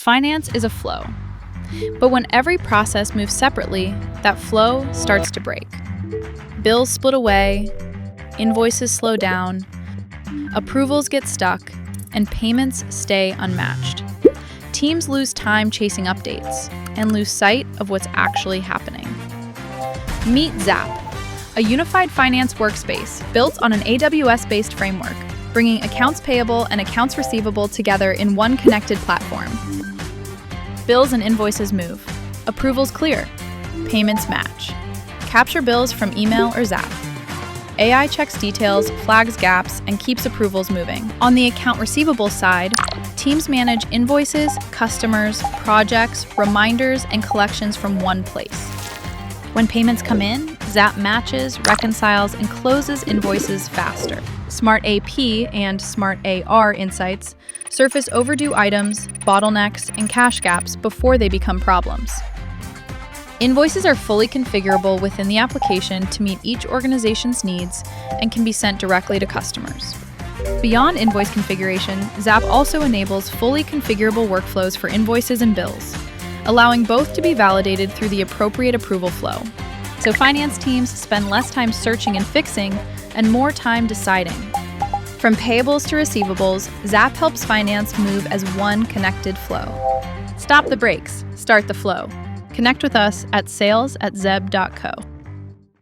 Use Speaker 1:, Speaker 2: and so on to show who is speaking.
Speaker 1: Finance is a flow. But when every process moves separately, that flow starts to break. Bills split away, invoices slow down, approvals get stuck, and payments stay unmatched. Teams lose time chasing updates and lose sight of what's actually happening. Meet Zap, a unified finance workspace built on an AWS-based framework, bringing accounts payable and accounts receivable together in one connected platform. Bills and invoices move. Approvals clear. Payments match. Capture bills from email or Zap. AI checks details, flags gaps, and keeps approvals moving. On the account receivable side, teams manage invoices, customers, projects, reminders, and collections from one place. When payments come in, Zap matches, reconciles, and closes invoices faster. Smart AP and Smart AR insights surface overdue items, bottlenecks, and cash gaps before they become problems. Invoices are fully configurable within the application to meet each organization's needs and can be sent directly to customers. Beyond invoice configuration, Zap also enables fully configurable workflows for invoices and bills, allowing both to be validated through the appropriate approval flow. So finance teams spend less time searching and fixing and more time deciding. From payables to receivables, Zap helps finance move as one connected flow. Stop the brakes, start the flow. Connect with us at sales@zeb.co.